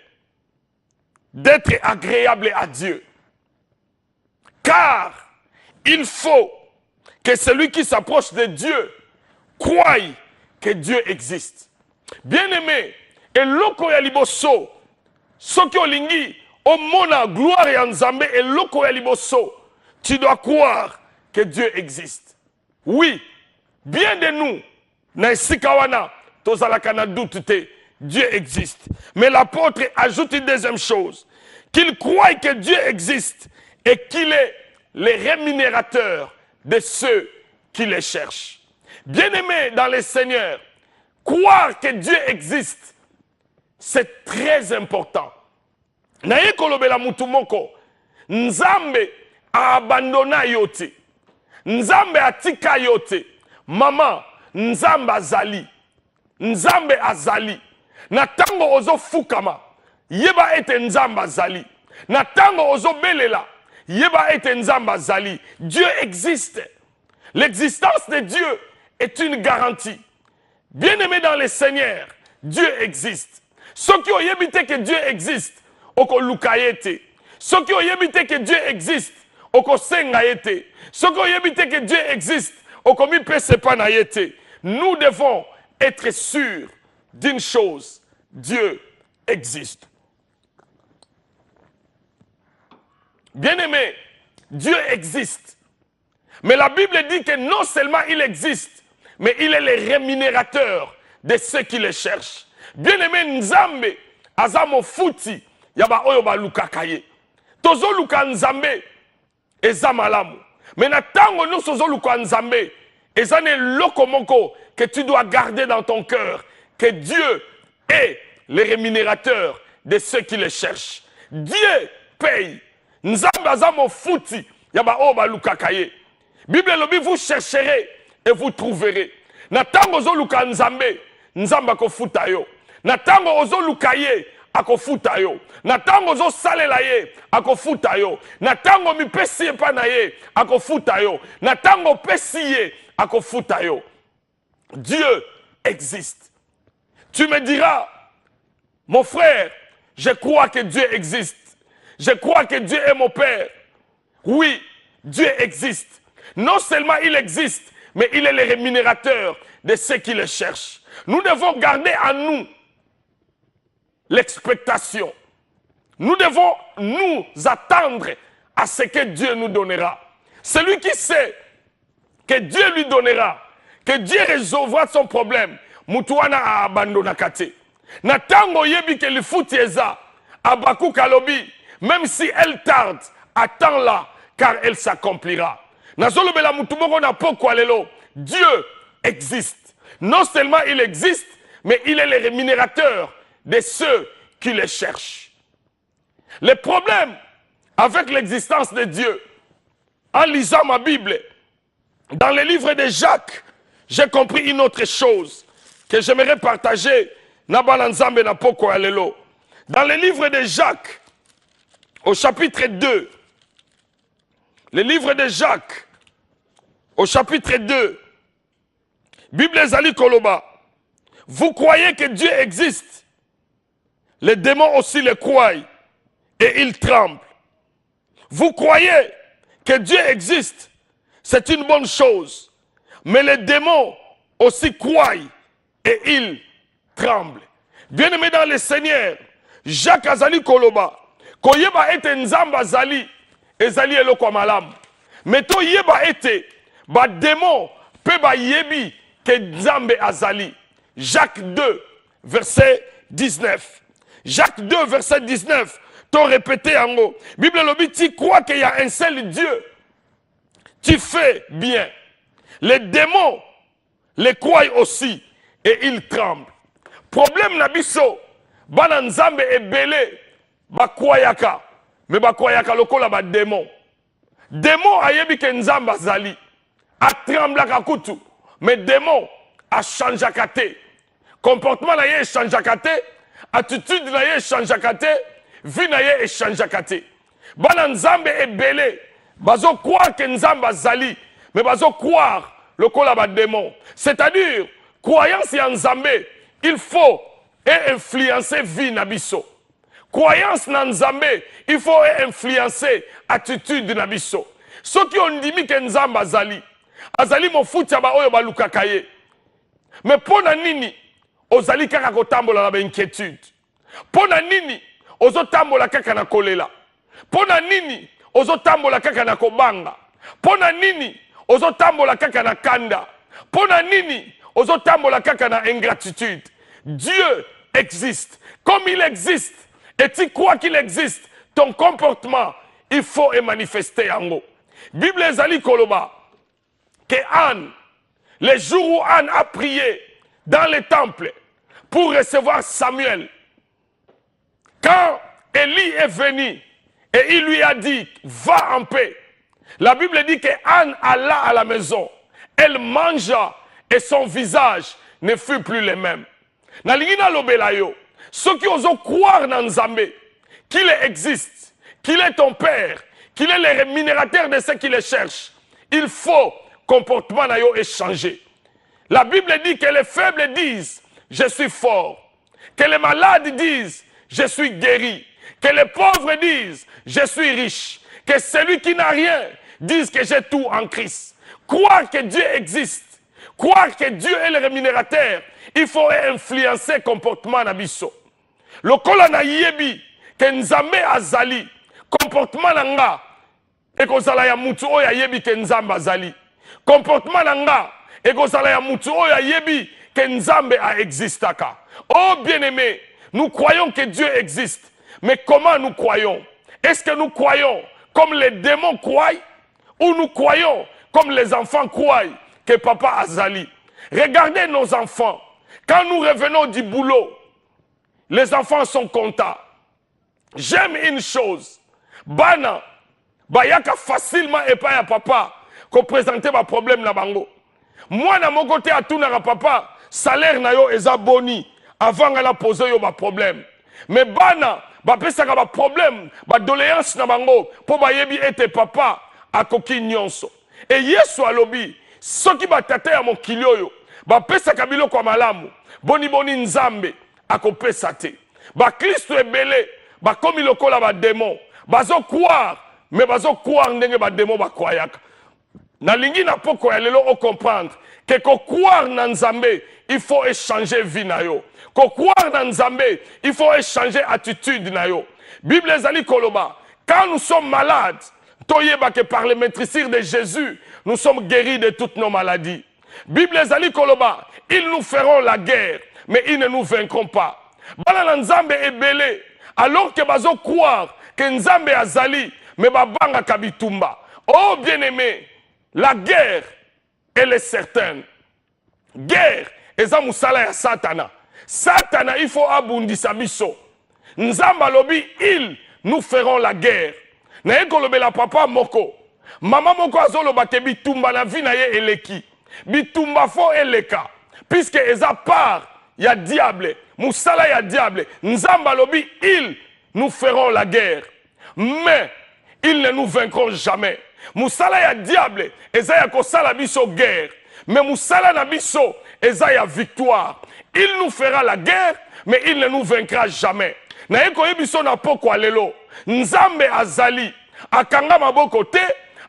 d'être agréable à Dieu. Car il faut que celui qui s'approche de Dieu croie que Dieu existe. Bien-aimé, et loko ya liboso, soki olingi, omona gloire ya Nzambe et loko ya liboso, tu dois croire que Dieu existe. Oui, bien de nous, na esika wana, tozalaka na doute te, Dieu existe. Mais l'apôtre ajoute une deuxième chose, qu'il croit que Dieu existe et qu'il est le rémunérateur de ceux qui le cherchent. Bien-aimés dans le Seigneur, croire que Dieu existe, c'est très important. Naye kolobela mutu moko, Nzambe a abandonné yote. Nzambe atika yote. Maman, Nzambe azali. Nzambe azali. Na tango ozo fukama, yeba ete Nzambe azali. Na tango ozo belela, yeba ete Nzambe azali. Dieu existe. L'existence de Dieu est une garantie. Bien-aimé dans le Seigneur, Dieu existe. Ceux qui ont yebité que Dieu existe, oko lukayete. Ceux qui ont yebité que Dieu existe, oko sengayete. Ceux qui ont yebité que Dieu existe, oko mi pesepanayete. Nous devons être sûrs d'une chose, Dieu existe. Bien-aimé, Dieu existe. Mais la Bible dit que non seulement il existe, mais il est le rémunérateur de ceux qui le cherchent. Bien-aimé, Nzambe, azamo futi, yaba oyo ba lukakaye. Tozo luka Nzambe, eza malamu. Mais na tango nous sozo luka Nzambe, eza ne lokomoko que tu dois garder dans ton cœur, que Dieu est le rémunérateur de ceux qui le cherchent. Dieu paye. Nzambe azamo futi, yaba oyo ba lukakaye. Bible lobi, vous chercherez et vous trouverez. Na tango zo luka Nzambe, Nzambe akofuta yo. Na tango ozo luka ye, akofuta yo. Na tango ozo salela ye, akofuta yo. Na tango mi pesi epa na ye, akofuta yo. Na tango pesi ye, akofuta yo. Dieu existe. Tu me diras, mon frère, je crois que Dieu existe. Je crois que Dieu est mon Père. Oui, Dieu existe. Non seulement il existe, mais il est le rémunérateur de ceux qui le cherchent. Nous devons garder en nous l'expectation. Nous devons nous attendre à ce que Dieu nous donnera. Celui qui sait que Dieu lui donnera, que Dieu résolvera son problème, mutuana a abandonné kate. Na tango yebi ke lifuti eza, abaku kalobi, même si elle tarde, attends-la, car elle s'accomplira. Nazolobela mutumoko na poko alelo, Dieu existe. Non seulement il existe, mais il est le rémunérateur de ceux qui le cherchent. Le problème avec l'existence de Dieu, en lisant ma Bible, dans le livre de Jacques, j'ai compris une autre chose que j'aimerais partager. Dans le livre de Jacques, au chapitre 2, le livre de Jacques, au chapitre 2, Bible Zali Koloba, vous croyez que Dieu existe? Les démons aussi le croient et ils tremblent. Vous croyez que Dieu existe? C'est une bonne chose. Mais les démons aussi croient et ils tremblent. Bien-aimé dans le Seigneur, Jacques Azali Koloba, koyeba ete nzamba zali, ezali eloko malam. Mais to yeba ete, ba démon, pe ba yebi, que nzambe azali. Jacques 2, verset 19. Jacques 2, verset 19. T'as répété en haut. Bible lobi, tu crois qu'il y a un seul Dieu. Tu fais bien. Les démons les croient aussi et ils tremblent. Problème nabiso, bana nzambe ebele, ba kwayaka. Mais ba kwayaka lokola ba démon. Démon ayebi ke nzambe azali. A tremblaka kutu. Mais démon a changé kate. Comportement na ye change kate. Attitude na ye change kate. Vie na ye change kate. Bana nzambe ebele. Bazo croire que nzambe azali. Mais bazo croire lokola ba démon. C'est-à-dire, croyance en nzambe, il faut influencer vie nabiso. Croyance en nzambe, il faut influencer attitude nabiso. Ceux qui ont dit que nzambe azali. Azali mo futi ba oyo ba lukakaye. Mais pona nini ozali kaka kotambola na ba inquiétude. Pona nini ozotambola kaka na kolela. Pona nini ozotambola kaka na kobanga. Pona nini ozotambola kaka na kanda. Pona nini ozotambola kaka na ingratitude. Dieu existe. Comme il existe, et tu crois qu'il existe, ton comportement, il faut et manifester en haut. Bible ezali koloba que Anne, les jours où Anne a prié dans le temple pour recevoir Samuel, quand Élie est venu et il lui a dit va en paix, la Bible dit que Anne alla à la maison, elle mangea et son visage ne fut plus le même. Nalingi na lobela yo, ceux qui osent croire dans Nzambe, qu'il existe, qu'il est ton père, qu'il est le rémunérateur de ceux qui le cherchent, il faut comportement na yo échanger. La Bible dit que les faibles disent je suis fort, que les malades disent je suis guéri, que les pauvres disent je suis riche, que celui qui n'a rien dise que j'ai tout en Christ. Croire que Dieu existe, croire que Dieu est le rémunérateur, il faut influencer comportement na biso. Lokola na yebi que Nzambe azali, comportement na nga ekozala ya mutu oyo ayebi ke Nzambe azali. Comportement na nga ekozala ya mutu oyo ayebi que Nzambe a existaka. Oh bien-aimé, nous croyons que Dieu existe, mais comment nous croyons? Est-ce que nous croyons comme les démons croient ou nous croyons comme les enfants croient que papa azali? Regardez nos enfants. Quand nous revenons du boulot, les enfants sont contents. J'aime une chose. Bana, bayaka facilement et pas à papa, qu'on présente ma problème na bango. Moi, na mon côté, à tout na papa, salaire na yo eza boni, avant la poser yo ba problème. Mais bana, ba pesa ka ba problème, ba doléance na bango, pour ba yebi ete papa, a koki nyonso. Et yesu alobi, ceux qui ba tate ya mokilio yo, ba pesa ka biloko malamu, boni boni nzambe, a kopesa te. Ba Kristo ebele, ba komi lokola ba démon, bazo croire, mais bazo croire ndenge ba démon ba croyaka. Na lingi na poko ya lelo o comprendre que ko croire na Nzambe, il faut échanger vie na yo. Ko croire na Nzambe, il faut échanger attitude na yo. Bible ezali koloba, quand nous sommes malades, toyeba que par le maîtrisir de Jésus, nous sommes guéris de toutes nos maladies. Bible ezali koloba, ils nous feront la guerre, mais ils ne nous vaincront pas. Bana Nzambe ebele, alors que bazo croire que Nzambe azali, mais babanga kabitumba. Oh bien-aimé, la guerre, elle est certaine. Guerre, eza musala ya Satana. Satana, il faut abundisa biso. Nzamba lobi, ils nous feront la guerre. Na ekolobe la papa moko. Maman moko azoloba ke bitumba na vie na ye eleki. Bitumba fo eleka. Puisque eza part, ya diable. Musala ya diable. Nzamba lobi, ils nous feront la guerre. Mais, ils ne nous vaincront jamais. Musala ya diable, eza ya kosala biso guerre. Mais musala na biso, eza ya victoire. Il nous fera la guerre, mais il ne nous vaincra jamais. Na eko yebiso na poko alelo. Nzambe azali, akanga maboko te,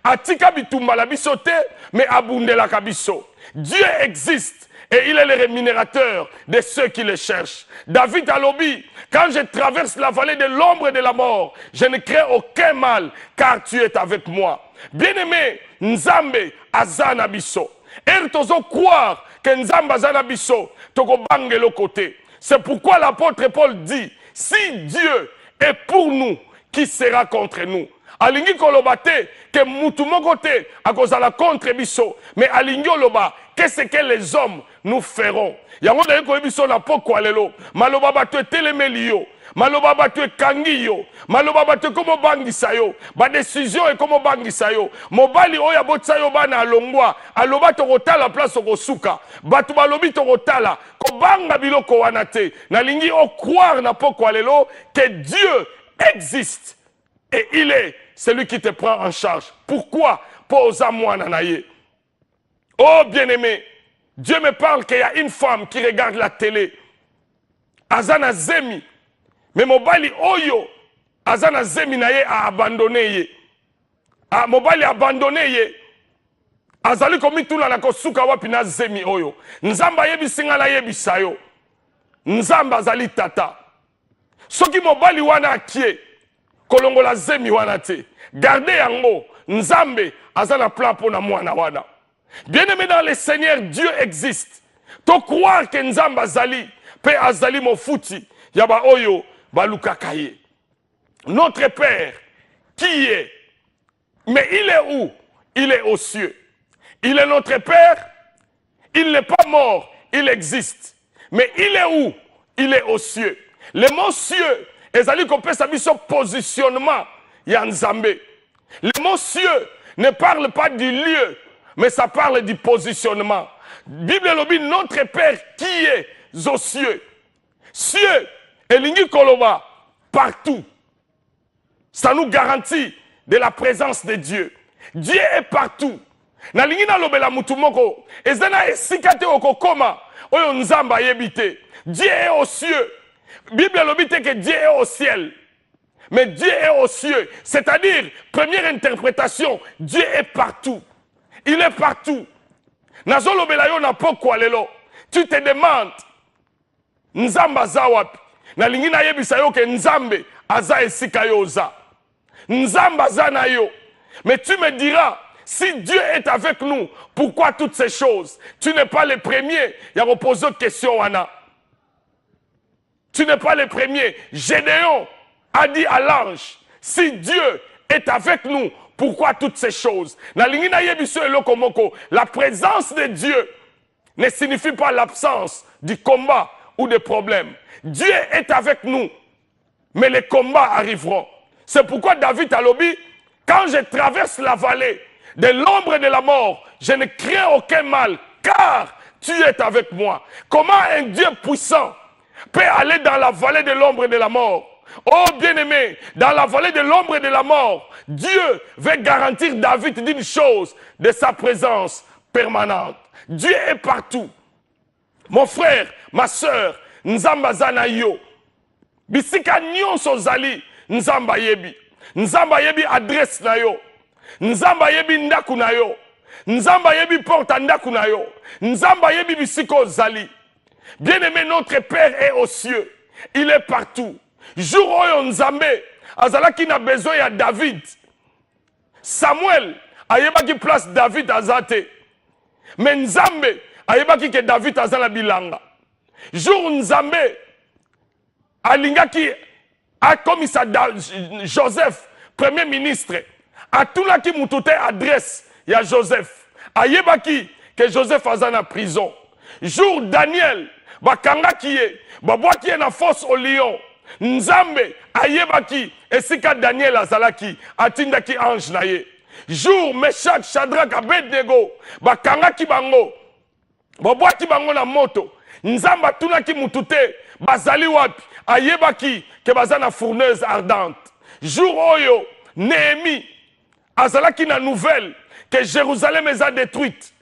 atika bitumba la biso te, mais abundela kabiso. Dieu existe. Et il est le rémunérateur de ceux qui le cherchent. David a lobi, quand je traverse la vallée de l'ombre et de la mort, je ne crains aucun mal, car tu es avec moi. Bien-aimé, Nzambe azana biso. Et tozo croire que Nzambe azana biso, toko bangelo côté. C'est pourquoi l'apôtre Paul dit, si Dieu est pour nous, qui sera contre nous? Alingi kolobate que mutu mokote a kozala contre biso, mais alingi oloba qu'est-ce que les hommes nous feront? Yango na yeko biso na poko alelo, maloba bato telemeli yo, maloba bato kangi yo, maloba bato komo bangisa yo, ba décision e komo bangisa yo. Mobali oya botsa yo bana alongwa, aloba to kotala place kosuka, bato balobi to kotala, ko banga biloko wana te. Na lingi o croire na poko alelo que Dieu existe et il est celui qui te prend en charge. Pourquoi? Posa moi nanaye. Oh bien-aimé, Dieu me parle qu'il y a une femme qui regarde la télé. Azana zemi. Mais mobali oyo, Azana zemi naye a abandonné ye. Mobali a abandonné ye. azali komituna na kosuka wapi na zemi oyo. Nzambe ayebisi nga nayebisa yo. Nzambe azali tata. Soki mobali wana akie kolongola zemi wana te. Gardez yango. Nzambe azala plan pour na mwana wana. Bien-aimé dans le Seigneur, Dieu existe. To croire que Nzambe azali, pe azali mofuti, yaba oyo balukakaye. Notre Père, qui est? Mais il est où? Il est aux cieux. Il est notre Père, il n'est pas mort, il existe. Mais il est où? Il est aux cieux. Le mot cieux, ezali qu'on peut savoir son positionnement, ya Nzambe. Le mot cieux ne parle pas du lieu, mais ça parle du positionnement. Bible lobi notre Père qui est aux cieux. Cieux, elingi koloba, partout. Ça nous garantit de la présence de Dieu. Dieu est partout. Na lingi na lobela mutu moko, ezana esikate okokoma, oyo Nzamba yebite. Dieu est aux cieux. Bible lobi te que Dieu est au ciel. Mais Dieu est aux cieux. C'est-à-dire, première interprétation, Dieu est partout. Il est partout. Nazolo belayo na pokwa lelo. Tu te demandes, Nzamba zawapi. Na lingi na yebisa yo ke Nzambe aza esika yo za. Nzamba za na yo. Mais tu me diras, si Dieu est avec nous, pourquoi toutes ces choses? Tu n'es pas le premier. Il y a reposé question, Anna. Tu n'es pas le premier. Gédéon a dit à l'ange, si Dieu est avec nous, pourquoi toutes ces choses? La présence de Dieu ne signifie pas l'absence du combat ou des problèmes. Dieu est avec nous, mais les combats arriveront. C'est pourquoi David a lobby, quand je traverse la vallée de l'ombre de la mort, je ne crains aucun mal, car tu es avec moi. Comment un Dieu puissant peut aller dans la vallée de l'ombre de la mort? Oh bien-aimé, dans la vallée de l'ombre de la mort, Dieu veut garantir David d'une chose, de sa présence permanente. Dieu est partout. Mon frère, ma soeur, Nzamba zana yo. Bisika nyonso zali, Nzamba yebi. Nzamba yebi adresse na yo. Nzamba yebi ndaku na yo. Nzamba yebi porte ndaku na yo. Nzamba yebi bisiko zali. Bien-aimé, notre Père est aux cieux. Il est partout. Jour oyo Nzambe azalaki na besoin ya David. Samuel ayebaki place David azate. Mais Nzambe ayebaki que David azala bilanga. Jour Nzambe alingaki akomisa Joseph premier ministre. Atulaki mutute adresse ya Joseph. Ayebaki que Joseph azana prison. Jour Daniel bakangaki ye babwaki ye na fosse au lion. Nzambe ayebaki esika Daniel azalaki atindaki ange na ye. Jour Meshach, Shadrach, Abednego bakangaki bango babwaki bango na moto. Nzamba tunaki mutute bazali wapi ayebaki ke bazana fourneuse ardente. Jour oyo Néhémie azalaki na nouvelle que Jérusalem est détruite.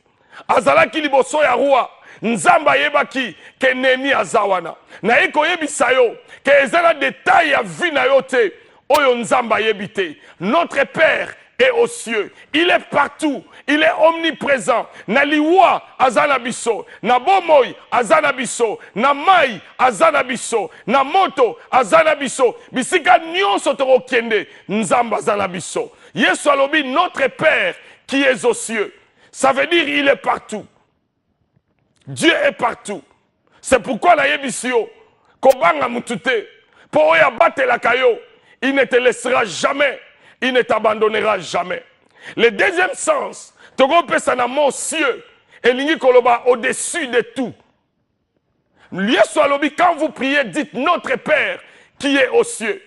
Azalaki liboso ya roi. Nzamba yebaki ke Néhémie azawana. Na eko yebisa yo ke ezala détail ya vie na yo te oyo Nzamba yebite. Notre Père est aux cieux. Il est partout. Il est omniprésent. Na liwa azana biso. Na bomoy azana biso. Na mai azana biso. Na moto azana biso. Bisika nyonso tokokende Nzamba azana biso. Yesu alobi notre Père qui est aux cieux. Ça veut dire il est partout. Dieu est partout. C'est pourquoi la yebisio, kobanga mutute, pour oya bate la kayo, il ne te laissera jamais, il ne t'abandonnera jamais. Le deuxième sens, togo pesa na mon cieux, et lingi koloba au-dessus de tout. Yesu alobi, quand vous priez, dites notre Père qui est aux cieux.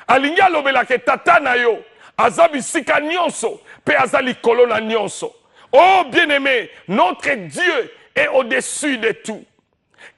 Alingi alobela ke tata na yo, azabi sika nyonso, pe azali kolona nyonso. Oh bien-aimé, notre Dieu est au-dessus de tout.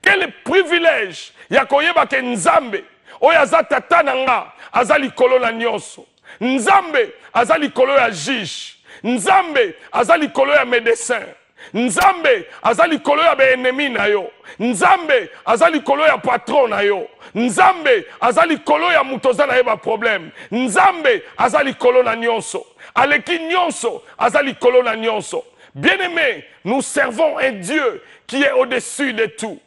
Quel privilège yakoyeba ke Nzambe oyo aza tata nanga azali kolo na nyonso. Nzambe azali kolo ya juge. Nzambe azali kolo ya médecin. Nzambe azali kolo ya ennemi na yo. Nzambe azali kolo ya patron na yo. Nzambe azali kolo ya mutoza na yeba problème. Nzambe azali kolo na nyonso. Aleki nyonso azali kolo na nyonso. Bien-aimés, nous servons un Dieu qui est au-dessus de tout.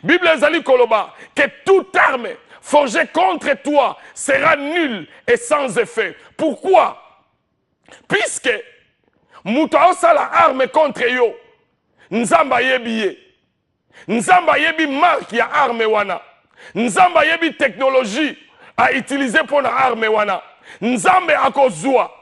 Bible ezali koloba que toute arme forgée contre toi sera nulle et sans effet. Pourquoi? Puisque mutu aosala arme contre yo, nzamba yebi ye. Nzamba yebi marque ya arme wana. Nzamba yebi technologie à utiliser pour la arme wana. Nzambe akozua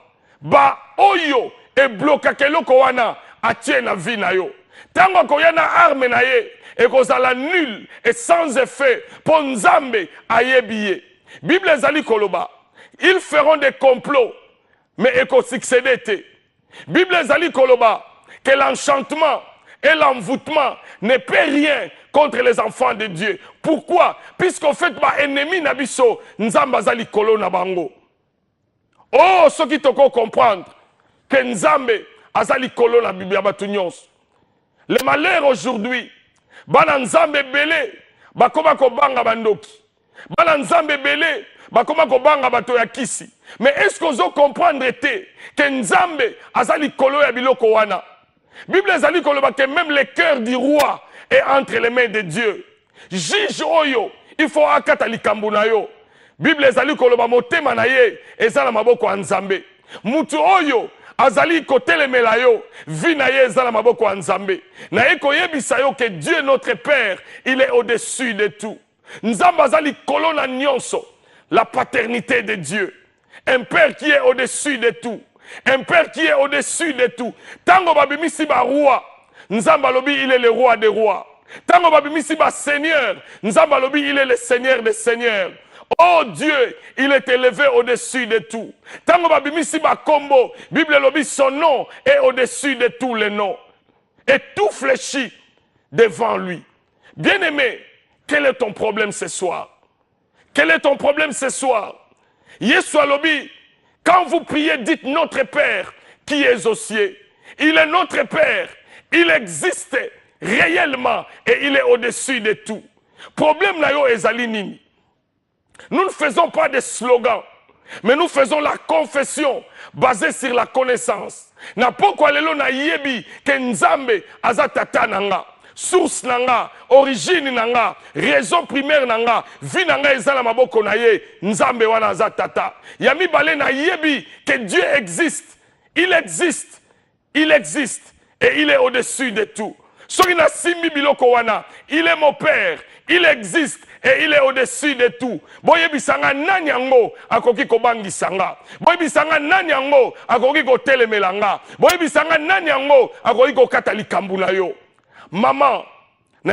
ba oyo e bloka keloko wana atie na vie na yo. Tango koya na arme na ye ekozala nul et sans effet pour nzambe ayebiye. Bible ezali koloba, ils feront des complots mais ekosuccéder te. Bible ezali koloba que l'enchantement et l'envoûtement ne peut rien contre les enfants de Dieu. Pourquoi? Puisqu'en fait, ennemi nabiso nzamba zali kolo na bango. Oh, ce qui te comprendre que nzambe azali kolo na Biblia batunyons. Le malheur aujourd'hui, bana nzambe belé, bakoma ko banga bandoki. Bana nzambe belé, bakoma ko banga bato ya kisi. Mais est-ce que vous comprendre que nzambe azali kolo ya biloko wana? Bible ezali koloba que même le cœur du roi est entre les mains de Dieu. Juge oyo, il faut akata likambo na yo. Bible ezali koloba motema na ye ezala maboko ya nzambe. Mutu oyo azali kotelemela yo, vi na ye ezala maboko ya nzambe. Na ye koyebisa yo que Dieu notre Père, il est au-dessus de tout. Nzamba azali kolo na nyonso, la paternité de Dieu. Un Père qui est au-dessus de tout. Un Père qui est au-dessus de tout. Tango babimisi ba roi, Nzamba lobi il est le roi des rois. Tango babimisi ba seigneur, Nzamba lobi il est le seigneur des seigneurs. Oh Dieu, il est élevé au-dessus de tout. Tango babimisi ba kombo, Bible lobi son nom est au-dessus de tous les noms. Et tout fléchit devant lui. Bien-aimé, quel est ton problème ce soir? Quel est ton problème ce soir? Yesu alobi, quand vous priez, dites notre Père qui est aux cieux. Il est notre Père. Il existe réellement et il est au-dessus de tout. Problème na yo ezali nini? Nous ne faisons pas des slogans, mais nous faisons la confession basée sur la connaissance. Na pokwa lelo na yebi ke nzambe azatata nanga. Source nanga, origine nanga, raison primaire nanga, vie nanga ezala maboko na ye, nzambe wana azatata. Yami bale na yebi que Dieu existe. Il existe. Il existe. Et il est au-dessus de tout. Sorina simbi biloko wana, il est mon Père. Il existe et il est au-dessus de tout. Boyebi sanga nani yango akoki kobangi sanga. Boyebi sanga nani yango akoki kotelemelanga. Boyebi sanga nani yango akoki kokata likambu na yo. Maman, il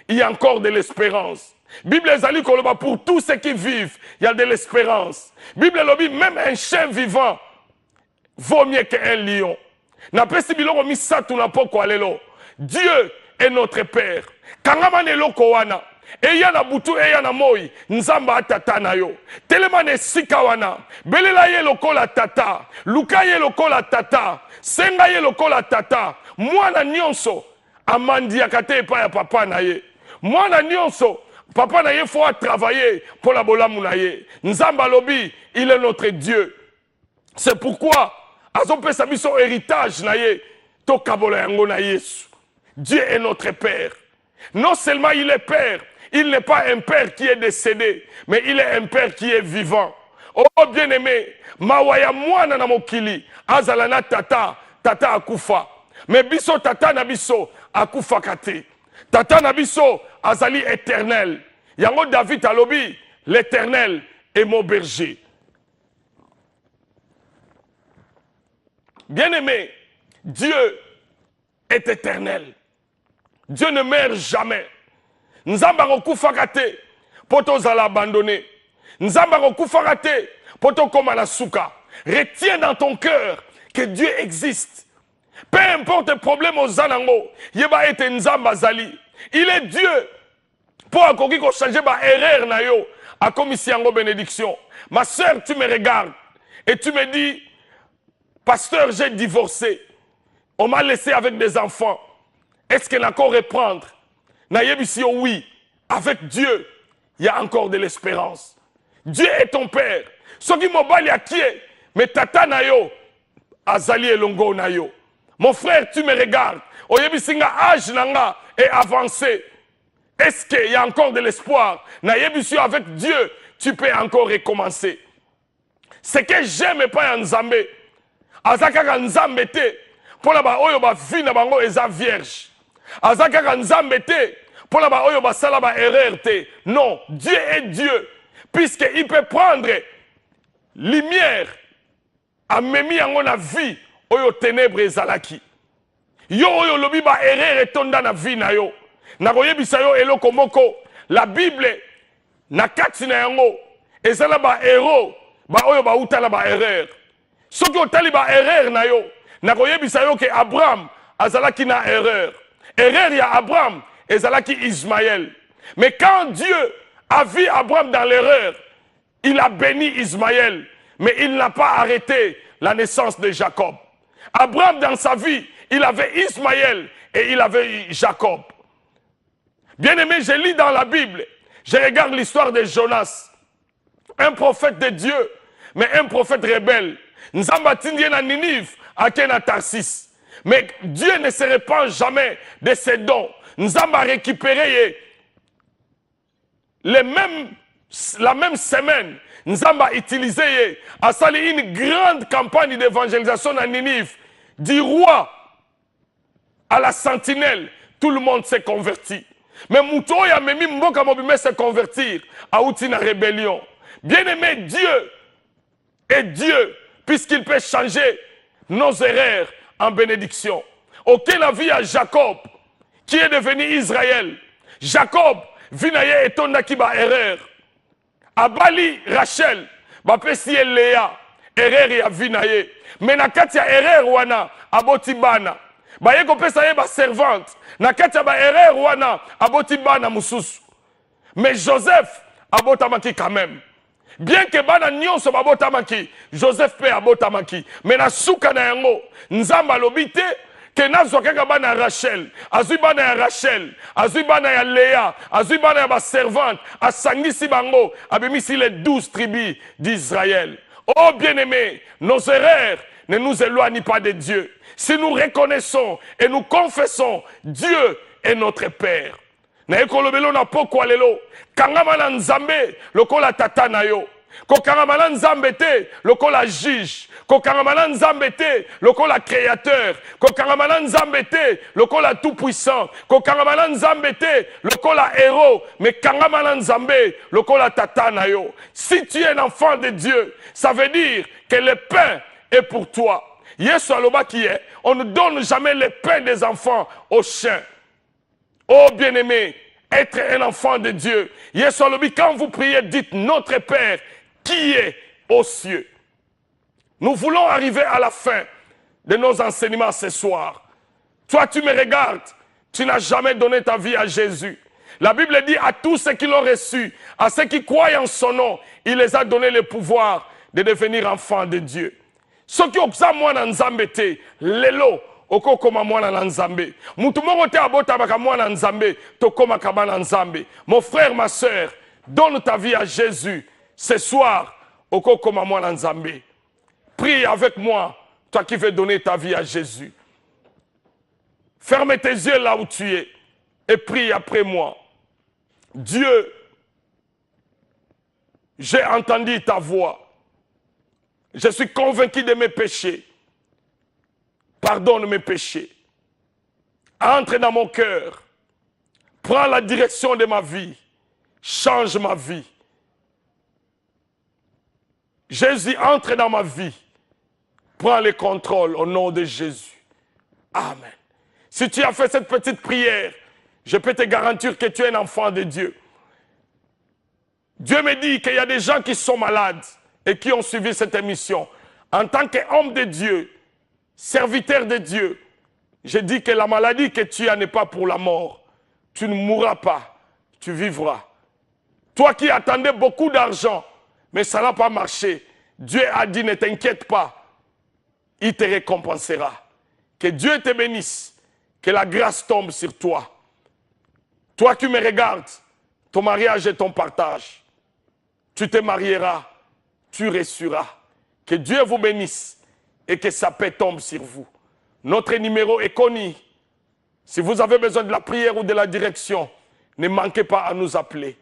y a encore de l'espérance. Bible ezali koloba pour tous ceux qui vivent, il y a de l'espérance. Bible lobi même un chien vivant vaut mieux qu'un lion. Na pesi biloko misatu na poko alelo. Dieu est notre Père. Kangama ne loko wana. Eya na butu eya na moi nzamba atata na yo. Telema ne sika wana. Belela ye lokola tata. Luka ye lokola tata. Senga ye lokola tata. Mwana nyonso amandiaka te epai ya papa na ye. Mwana nyonso papa na ye faut travailler pour la bolamu na ye. Nzamba lobi, il est notre Dieu. C'est pourquoi azopesa biso héritage na ye to kabola yango na Yesu. Dieu est notre Père. Non seulement il est Père, il n'est pas un Père qui est décédé, mais il est un Père qui est vivant. Oh bien-aimé, mawaya mwana na mokili azala na tata, tata akufa. Mais biso tata na biso akufa kate. Tata na biso azali éternel. Yango David alobi, l'éternel est mon berger. Bien-aimé, Dieu est éternel. Dieu ne meurt jamais. Nzamba kokufa kate poto zala abandonné. Nzamba kokufa kate poto koma na suka. Retiens dans ton cœur que Dieu existe. Peu importe le problème aux anango, yeba ete nzamba zali. Il est Dieu. Pour akoki ko changer ba erreur na yo, a commissi yango bénédiction. Ma sœur, tu me regardes et tu me dis, pasteur, j'ai divorcé. On m'a laissé avec des enfants. Est-ce qu'il y a encore reprendre? Na yebisi yo oui. Avec Dieu, il y a encore de l'espérance. Dieu est ton Père. Soki mobali akie, mais tata na yo, azali elongo na yo. Mon frère, tu me regardes. Oyebisinga âge nanga est avancé. Est-ce qu'il y a encore de l'espoir? Nayebisu avec Dieu, tu peux encore recommencer. Ce que j'aime pas en Nzambe, azakaka Nzambe te, pour la ba oyo ba vie na bango eza vierge. Azakaka Nzambe te, pour la ba oyo ba sala ba erreur te. Non, Dieu est Dieu, puisqu'il peut prendre lumière, amemi yango na vie, oyo ténèbres ezalaki. Yo oyo lobi ba erreur etonda na vie na yo. Na koyebisa yo eloko moko, la Bible na kati na yango ezala ba héros ba oyo ba utala ba erreur. Soki otali ba erreur na yo, na koyebisa yo ke Abraham azalaki na erreur. Erreur ya Abraham ezalaki Ismaël. Mais quand Dieu a vu Abraham dans l'erreur, il a béni Ismaël, mais il n'a pas arrêté la naissance de Jacob. Abraham dans sa vie, il avait Ismaël et il avait Jacob. Bien-aimé, je lis dans la Bible, je regarde l'histoire de Jonas, un prophète de Dieu, mais un prophète rebelle. Nzamba tindie na Ninive, ake na Tarsis. Mais Dieu ne se répand jamais de ses dons. Nzamba a récupéré la même semaine. Nzamba a utilisé, a sali une grande campagne d'évangélisation à Ninive. Du roi à la sentinelle, tout le monde s'est converti. Mais Mouto ya memi mboka mobime se convertir à outil na rébellion. Bien-aimé, Dieu est Dieu, puisqu'il peut changer nos erreurs en bénédiction. Auquel a vu à Jacob, qui est devenu Israël. Jacob, vinaye et ton ba erreur. Abali Rachel, bapesi Léa, erreur ya vinaye. Mais na kati ya erreur wana, aboti bana. Baye ko pesa ye ba servante. Na kati ya ba erreur wana, aboti bana mususu. Mais Joseph, abotamaki quand même. Bien que bana nyonso babotamaki, Joseph pe abotamaki. Mais na suka na yango, Nzamba lobite, ke nazwa kaka bana Rachel, azui bana ya Rachel, azui bana ya Léa, azui bana ya ba servante, asangisi bango, abimisi les 12 tribus d'Israël. Oh bien-aimés, nos erreurs ne nous éloignent pas de Dieu. Si nous reconnaissons et nous confessons, Dieu est notre Père. Na ekolobelo na poko alelo, kangama na Nzambe, lokola tata na yo. Ko kangama na Nzambe te, lokola juge. Ko kangama na Nzambe te, lokola créateur. Ko kangama na Nzambe te, lokola tout puissant. Ko kangama na Nzambe te, lokola héros. Mais kangama na Nzambe, lokola tata na yo. Si tu es un enfant de Dieu, ça veut dire que le pain est pour toi. Yesu aloba qui est, on ne donne jamais le pain des enfants aux chiens. Oh bien-aimé, être un enfant de Dieu. Yesu alobi, quand vous priez, dites notre Père qui est aux cieux. Nous voulons arriver à la fin de nos enseignements ce soir. Toi, tu me regardes, tu n'as jamais donné ta vie à Jésus. La Bible dit à tous ceux qui l'ont reçu, à ceux qui croient en son nom, il les a donné le pouvoir de devenir enfants de Dieu. Ceux qui ont mwana Nzambe te, lelo, oko koma mwana na Nzambe. Mutu moko te abota baka mwana Nzambe, to koma kabana Nzambe. Mon frère, ma soeur, donne ta vie à Jésus. Ce soir, oko koma mwana Nzambe. Prie avec moi, toi qui veux donner ta vie à Jésus. Ferme tes yeux là où tu es et prie après moi. Dieu, j'ai entendu ta voix. Je suis convaincu de mes péchés. Pardonne mes péchés. Entre dans mon cœur. Prends la direction de ma vie. Change ma vie. Jésus, entre dans ma vie. Prends le contrôle au nom de Jésus. Amen. Si tu as fait cette petite prière, je peux te garantir que tu es un enfant de Dieu. Dieu me dit qu'il y a des gens qui sont malades et qui ont suivi cette émission. En tant qu'homme de Dieu, serviteur de Dieu, je dis que la maladie que tu as n'est pas pour la mort. Tu ne mourras pas, tu vivras. Toi qui attendais beaucoup d'argent, mais ça n'a pas marché, Dieu a dit ne t'inquiète pas, il te récompensera. Que Dieu te bénisse, que la grâce tombe sur toi. Toi qui me regardes, ton mariage et ton partage, tu te marieras, tu reçuras. Que Dieu vous bénisse et que sa paix tombe sur vous. Notre numéro est connu. Si vous avez besoin de la prière ou de la direction, ne manquez pas à nous appeler.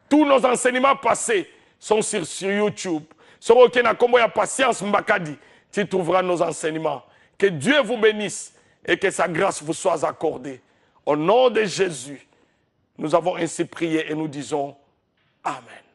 Tous nos enseignements passés sont sur YouTube. Sur aucun combo, il y a patience Mbakadi. Tu trouveras nos enseignements. Que Dieu vous bénisse et que sa grâce vous soit accordée. Au nom de Jésus, nous avons ainsi prié et nous disons Amen.